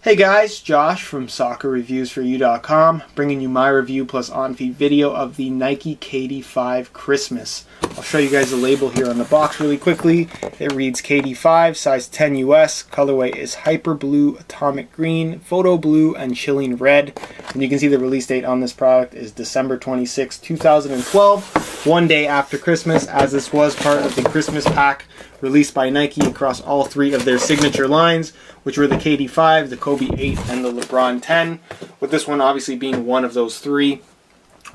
Hey guys, Josh from SoccerReviewsForYou.com, bringing you my review plus on-feed video of the Nike KD5 Christmas. I'll show you guys the label here on the box really quickly. It reads KD5, size 10 US, colorway is Hyper Blue, Atomic Green, Photo Blue, and Chilling Red. And you can see the release date on this product is December 26, 2012, one day after Christmas, as this was part of the Christmas pack released by Nike across all three of their signature lines, which were the KD5, the Kobe 8, and the LeBron 10, with this one obviously being one of those three.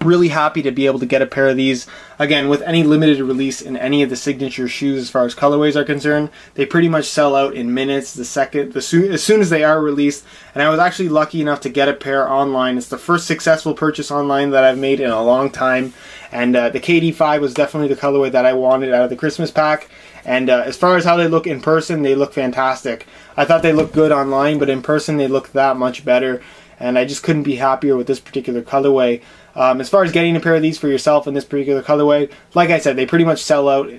Really happy to be able to get a pair of these. Again, with any limited release in any of the signature shoes as far as colorways are concerned, they pretty much sell out in minutes as soon as they are released. And I was actually lucky enough to get a pair online. It's the first successful purchase online that I've made in a long time. And the KD5 was definitely the colorway that I wanted out of the Christmas pack. And as far as how they look in person, they look fantastic. I thought they looked good online, but in person they look that much better. And I just couldn't be happier with this particular colorway. As far as getting a pair of these for yourself in this particular colorway, like I said, they pretty much sell out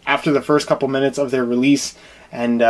after the first couple minutes of their release. And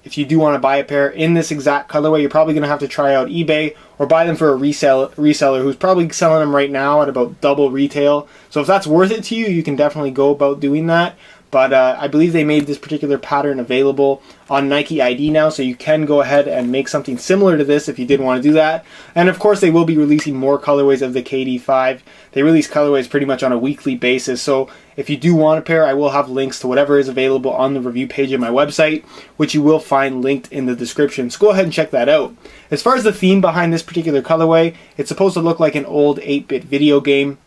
if you do want to buy a pair in this exact colorway, you're probably going to have to try out eBay or buy them for a reseller who's probably selling them right now at about double retail. So if that's worth it to you, you can definitely go about doing that. But I believe they made this particular pattern available on Nike ID now, so you can go ahead and make something similar to this if you did want to do that. And of course, they will be releasing more colorways of the KD5. They release colorways pretty much on a weekly basis, so if you do want a pair, I will have links to whatever is available on the review page of my website, which you will find linked in the description. So go ahead and check that out. As far as the theme behind this particular colorway, it's supposed to look like an old 8-bit video game.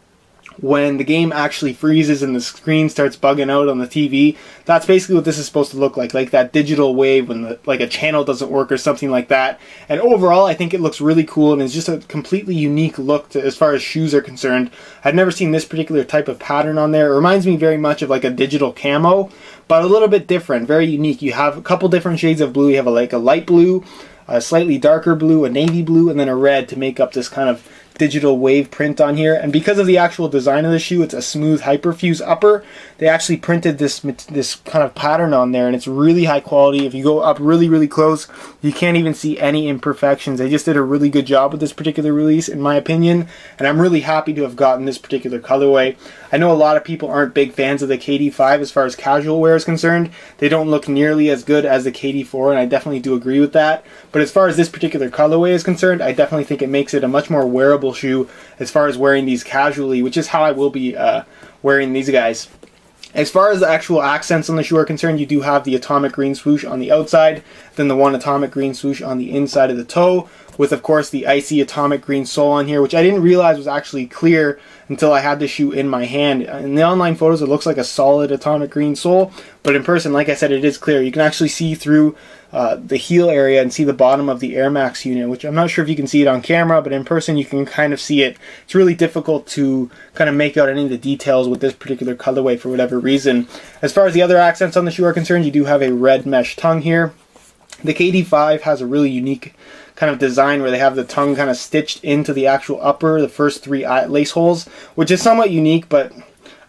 When the game actually freezes and the screen starts bugging out on the TV, that's basically what this is supposed to look like that digital wave when like a channel doesn't work or something like that. And overall, I think it looks really cool and it's just a completely unique look as far as shoes are concerned. I've never seen this particular type of pattern on there. It reminds me very much of like a digital camo, but a little bit different, very unique. You have a couple different shades of blue. You have like a light blue, a slightly darker blue, a navy blue, and then a red to make up this kind of digital wave print on here. And because of the actual design of the shoe, it's a smooth Hyperfuse upper. They actually printed this kind of pattern on there, and it's really high quality. If you go up really close, you can't even see any imperfections. They just did a really good job with this particular release, in my opinion, and I'm really happy to have gotten this particular colorway. I know a lot of people aren't big fans of the KD5 as far as casual wear is concerned. They don't look nearly as good as the KD4, and I definitely do agree with that. But as far as this particular colorway is concerned, I definitely think it makes it a much more wearable shoe as far as wearing these casually, which is how I will be wearing these guys. As far as the actual accents on the shoe are concerned, you do have the atomic green swoosh on the outside, then the one atomic green swoosh on the inside of the toe, with of course the icy atomic green sole on here, which I didn't realize was actually clear until I had the shoe in my hand. In the online photos it looks like a solid atomic green sole, but in person, like I said, it is clear. You can actually see through the heel area and see the bottom of the Air Max unit, which I'm not sure if you can see it on camera, but in person you can kind of see it. It's really difficult to kind of make out any of the details with this particular colorway for whatever reason. As far as the other accents on the shoe are concerned, you do have a red mesh tongue here. The KD5 has a really unique kind of design where they have the tongue kind of stitched into the actual upper, the first three lace holes, which is somewhat unique, but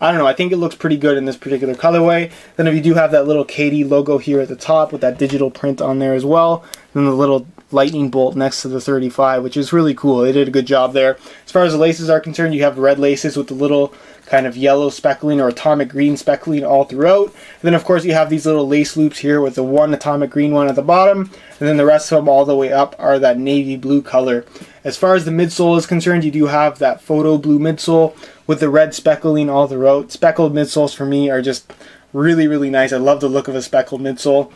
I don't know, I think it looks pretty good in this particular colorway. Then if you do have that little KD logo here at the top with that digital print on there as well, then the little lightning bolt next to the 35, which is really cool. They did a good job there. As far as the laces are concerned, you have red laces with the little kind of yellow speckling or atomic green speckling all throughout. And then of course you have these little lace loops here with the one atomic green one at the bottom, and then the rest of them all the way up are that navy blue color. As far as the midsole is concerned, you do have that photo blue midsole with the red speckling all throughout. Speckled midsoles for me are just really nice. I love the look of a speckled midsole.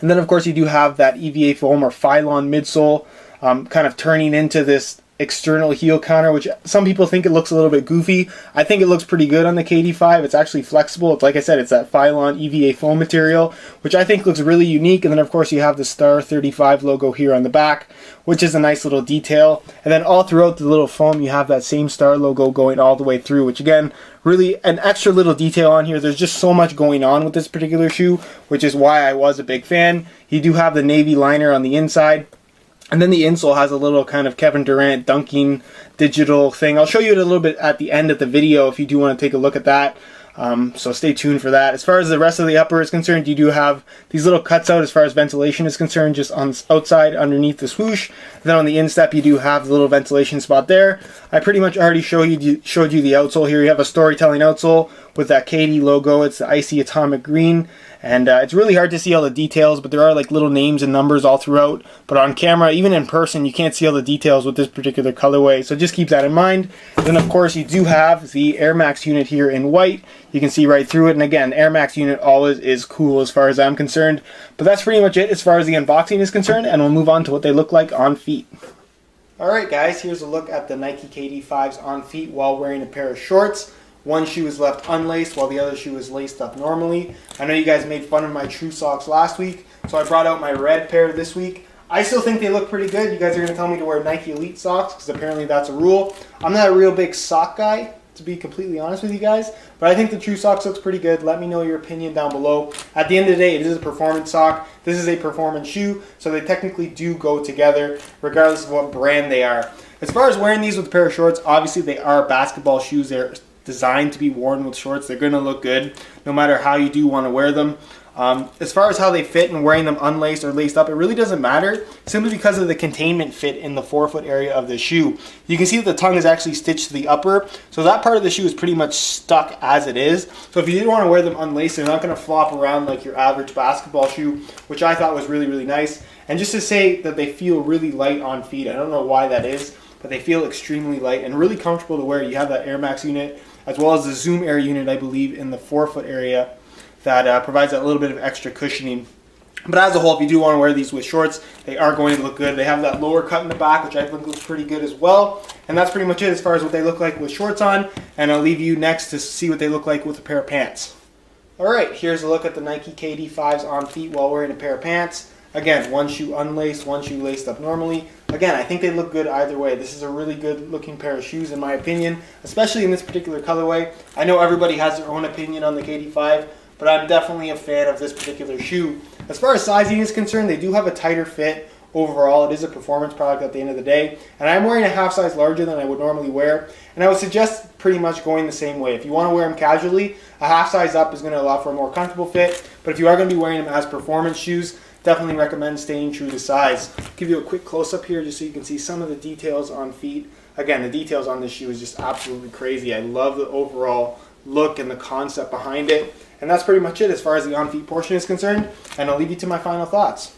And then of course you do have that EVA foam or Phylon midsole kind of turning into this external heel counter, which some people think it looks a little bit goofy. I think it looks pretty good on the KD5. It's actually flexible. It's, like I said, it's that Phylon EVA foam material, which I think looks really unique. And then of course you have the Star 35 logo here on the back, which is a nice little detail. And then all throughout the little foam you have that same Star logo going all the way through, which again, really an extra little detail on here. There's just so much going on with this particular shoe, which is why I was a big fan. You do have the navy liner on the inside. And then the insole has a little kind of Kevin Durant dunking digital thing. I'll show you it a little bit at the end of the video if you do want to take a look at that. So stay tuned for that. As far as the rest of the upper is concerned, you do have these little cuts out as far as ventilation is concerned, just on the outside underneath the swoosh. Then on the instep, you do have the little ventilation spot there. I pretty much already showed you the outsole here. You have a storytelling outsole with that KD logo. It's the icy atomic green. And it's really hard to see all the details, but there are like little names and numbers all throughout. But on camera, even in person, you can't see all the details with this particular colorway. So just keep that in mind. Then of course you do have the Air Max unit here in white. You can see right through it. And again, Air Max unit always is cool as far as I'm concerned. But that's pretty much it as far as the unboxing is concerned. And we'll move on to what they look like on feet. Alright guys, here's a look at the Nike KD5s on feet while wearing a pair of shorts. One shoe is left unlaced while the other shoe is laced up normally. I know you guys made fun of my True socks last week, so I brought out my red pair this week. I still think they look pretty good. You guys are going to tell me to wear Nike Elite socks because apparently that's a rule. I'm not a real big sock guy, to be completely honest with you guys, but I think the True socks looks pretty good. Let me know your opinion down below. At the end of the day, it is a performance sock. This is a performance shoe, so they technically do go together regardless of what brand they are. As far as wearing these with a pair of shorts, obviously they are basketball shoes. They're designed to be worn with shorts. They're going to look good no matter how you do want to wear them. As far as how they fit and wearing them unlaced or laced up, it really doesn't matter simply because of the containment fit in the forefoot area of the shoe. You can see that the tongue is actually stitched to the upper, so that part of the shoe is pretty much stuck as it is. So if you did want to wear them unlaced, they're not going to flop around like your average basketball shoe, which I thought was really, really nice. And just to say that they feel really light on feet, I don't know why that is, but they feel extremely light and really comfortable to wear. You have that Air Max unit as well as the Zoom Air unit, I believe, in the forefoot area that provides that little bit of extra cushioning. But as a whole, if you do want to wear these with shorts, they are going to look good. They have that lower cut in the back, which I think looks pretty good as well. And that's pretty much it as far as what they look like with shorts on. And I'll leave you next to see what they look like with a pair of pants. Alright, here's a look at the Nike KD5s on feet while wearing a pair of pants. Again, one shoe unlaced, one shoe laced up normally. Again, I think they look good either way. This is a really good looking pair of shoes in my opinion, especially in this particular colorway. I know everybody has their own opinion on the KD5, but I'm definitely a fan of this particular shoe. As far as sizing is concerned, they do have a tighter fit overall. It is a performance product at the end of the day, and I'm wearing a half size larger than I would normally wear, and I would suggest pretty much going the same way. If you want to wear them casually, a half size up is going to allow for a more comfortable fit, but if you are going to be wearing them as performance shoes, definitely recommend staying true to size. I'll give you a quick close-up here just so you can see some of the details on feet. Again, the details on this shoe is just absolutely crazy. I love the overall look and the concept behind it. And that's pretty much it as far as the on-feet portion is concerned. And I'll leave you to my final thoughts.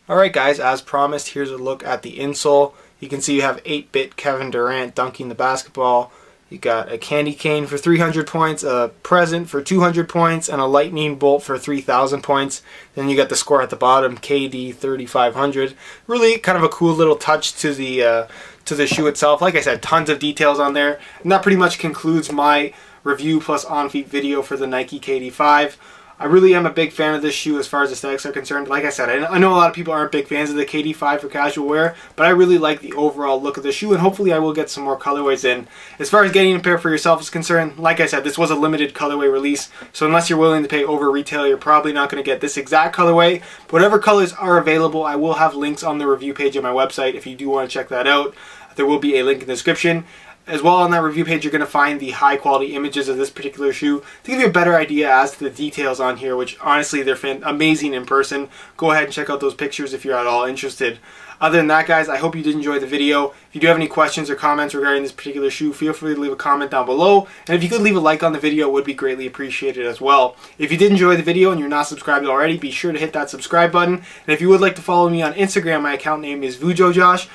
Alright guys, as promised, here's a look at the insole. You can see you have 8-bit Kevin Durant dunking the basketball. You got a candy cane for 300 points, a present for 200 points, and a lightning bolt for 3,000 points. Then you got the score at the bottom, KD 3,500. Really kind of a cool little touch to the shoe itself. Like I said, tons of details on there. And that pretty much concludes my review plus on-feet video for the Nike KD5. I really am a big fan of this shoe as far as aesthetics are concerned. Like I said, I know a lot of people aren't big fans of the KD5 for casual wear, but I really like the overall look of the shoe, and hopefully I will get some more colorways in. As far as getting a pair for yourself is concerned, like I said, this was a limited colorway release, so unless you're willing to pay over retail, you're probably not going to get this exact colorway. But whatever colors are available, I will have links on the review page of my website if you do want to check that out. There will be a link in the description. As well, on that review page, you're going to find the high quality images of this particular shoe to give you a better idea as to the details on here, which honestly, they're amazing in person. Go ahead and check out those pictures if you're at all interested. Other than that, guys, I hope you did enjoy the video. If you do have any questions or comments regarding this particular shoe, feel free to leave a comment down below. And if you could leave a like on the video, it would be greatly appreciated as well. If you did enjoy the video and you're not subscribed already, be sure to hit that subscribe button. And if you would like to follow me on Instagram, my account name is VujoJosh.